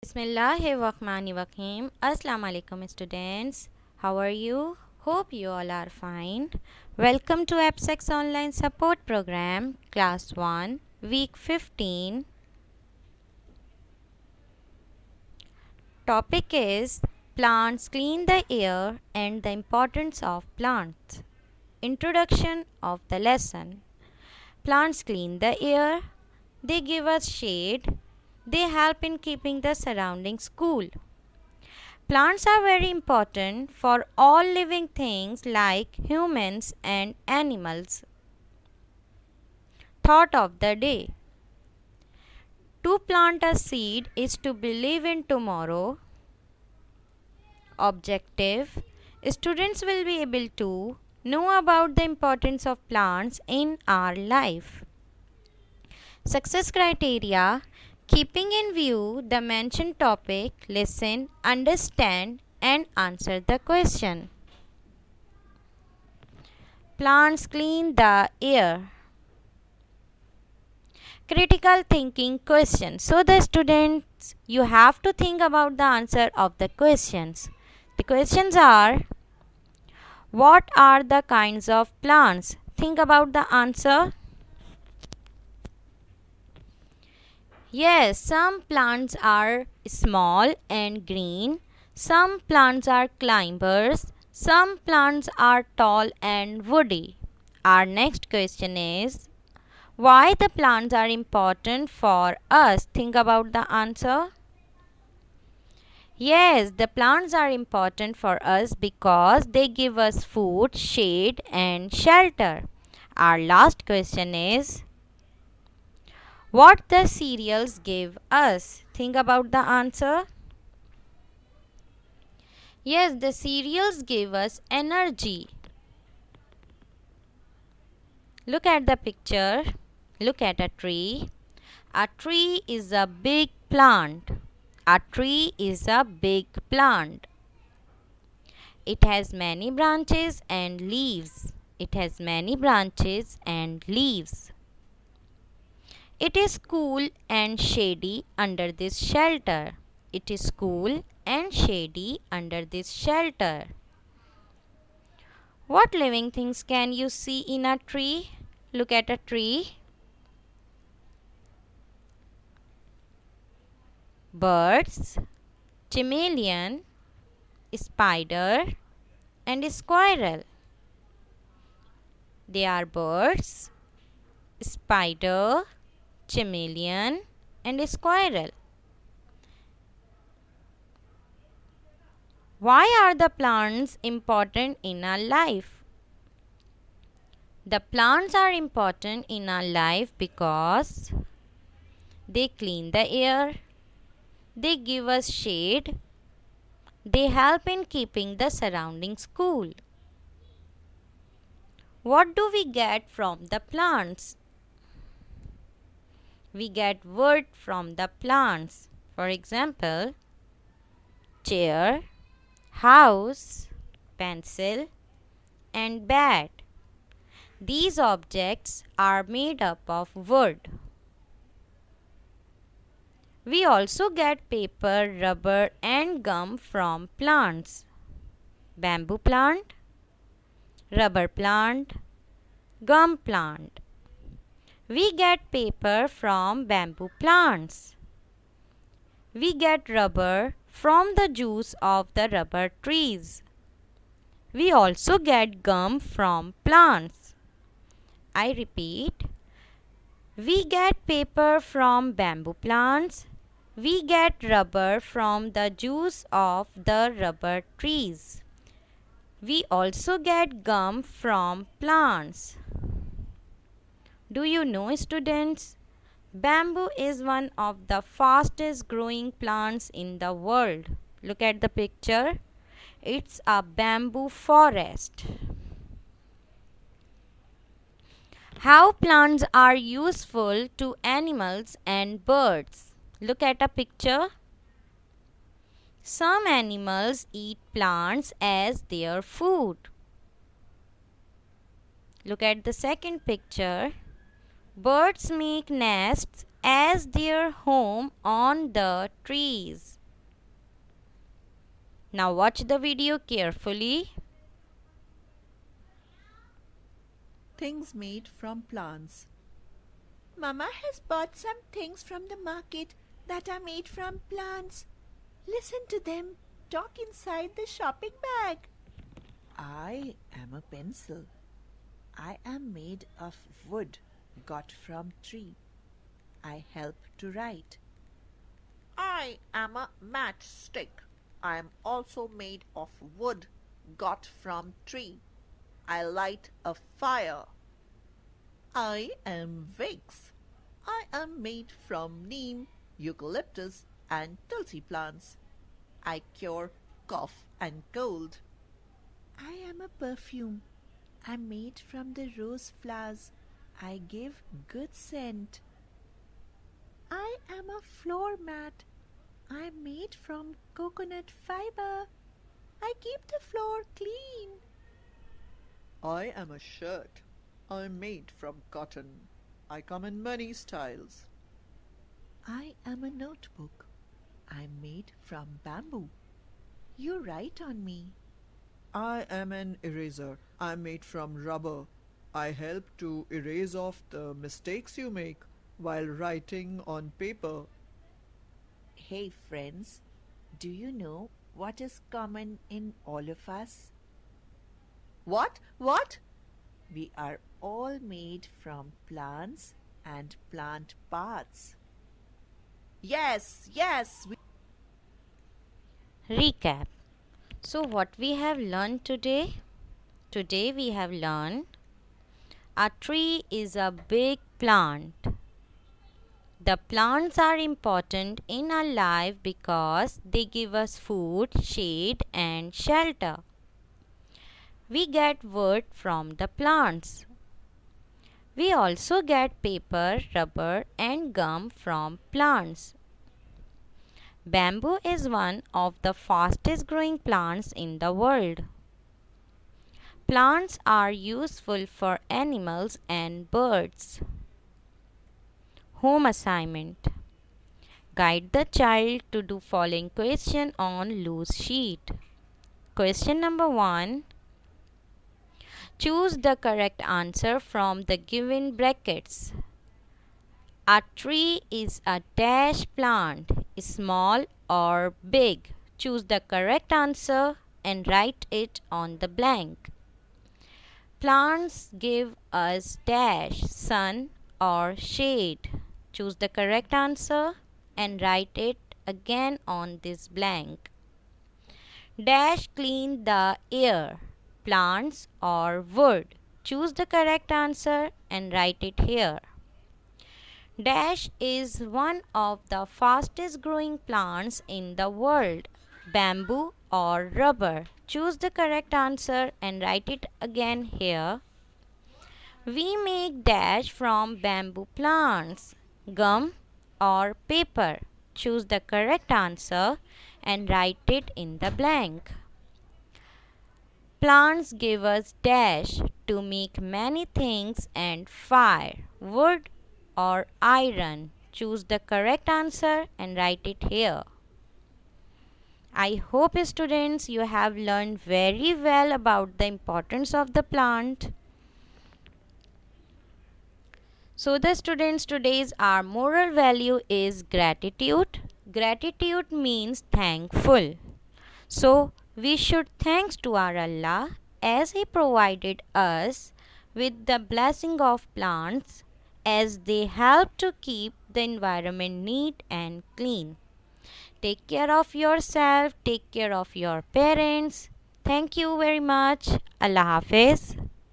Bismillahirrahmanirrahim. Assalamu alaikum students. How are you? Hope you all are fine. Welcome to AppSex Online Support Program, Class 1, Week 15. Topic is Plants clean the air and the importance of plants. Introduction of the lesson. Plants clean the air. They give us shade. They help in keeping the surroundings cool. Plants are very important for all living things like humans and animals. Thought of the day. To plant a seed is to believe in tomorrow. Objective. Students will be able to know about the importance of plants in our life. Success criteria. Keeping in view the mentioned topic, listen, understand and answer the question. Plants clean the air. Critical thinking question. So the students, you have to think about the answer of the questions. The questions are, what are the kinds of plants? Think about the answer. Yes, some plants are small and green. Some plants are climbers. Some plants are tall and woody. Our next question is, why the plants are important for us? Think about the answer. Yes, the plants are important for us because they give us food, shade and shelter. Our last question is, what the cereals give us? Think about the answer. Yes, the cereals give us energy. Look at the picture. Look at a tree. A tree is a big plant. A tree is a big plant. It has many branches and leaves. It has many branches and leaves. It is cool and shady under this shelter. It is cool and shady under this shelter. What living things can you see in a tree? Look at a tree. Birds, chameleon, spider and squirrel. They are birds, spider, chameleon and squirrel. Why are the plants important in our life? The plants are important in our life because they clean the air, they give us shade, they help in keeping the surroundings cool. What do we get from the plants? We get wood from the plants. For example, chair, house, pencil and bat. These objects are made up of wood. We also get paper, rubber and gum from plants. Bamboo plant, rubber plant, gum plant. We get paper from bamboo plants. We get rubber from the juice of the rubber trees. We also get gum from plants. I repeat, we get paper from bamboo plants. We get rubber from the juice of the rubber trees. We also get gum from plants. Do you know, students? Bamboo is one of the fastest growing plants in the world. Look at the picture. It's a bamboo forest. How plants are useful to animals and birds. Look at a picture. Some animals eat plants as their food. Look at the second picture. Birds make nests as their home on the trees. Now watch the video carefully. Things made from plants. Mama has bought some things from the market that are made from plants. Listen to them talk inside the shopping bag. I am a pencil. I am made of wood got from tree. I help to write. I am a matchstick. I am also made of wood got from tree. I light a fire. I am Vicks. I am made from neem, eucalyptus, and tulsi plants. I cure cough and cold. I am a perfume. I'm made from the rose flowers. I give good scent. I am a floor mat. I'm made from coconut fiber. I keep the floor clean. I am a shirt. I'm made from cotton. I come in many styles. I am a notebook. I'm made from bamboo. You write on me. I am an eraser. I'm made from rubber. I help to erase off the mistakes you make while writing on paper. Hey friends, do you know what is common in all of us? What? What? We are all made from plants and plant parts. Yes, yes. Recap. So what we have learned today? Today we have learned a tree is a big plant. The plants are important in our life because they give us food, shade and shelter. We get wood from the plants. We also get paper, rubber and gum from plants. Bamboo is one of the fastest growing plants in the world. Plants are useful for animals and birds. Home assignment. Guide the child to do following question on loose sheet. Question number 1. Choose the correct answer from the given brackets. A tree is a dash plant, small or big. Choose the correct answer and write it on the blank. Plants give us dash, sun or shade. Choose the correct answer and write it again on this blank. Dash clean the air, plants or wood. Choose the correct answer and write it here. Dash is one of the fastest growing plants in the world. Bamboo or rubber. Choose the correct answer and write it again here. We make dash from bamboo plants. Gum or paper. Choose the correct answer and write it in the blank. Plants give us dash to make many things and fire, wood or iron. Choose the correct answer and write it here. I hope students you have learned very well about the importance of the plant. So the students, today's our moral value is gratitude. Gratitude means thankful. So we should thanks to our Allah as He provided us with the blessing of plants as they help to keep the environment neat and clean. Take care of yourself, take care of your parents. Thank you very much. Allah Hafiz.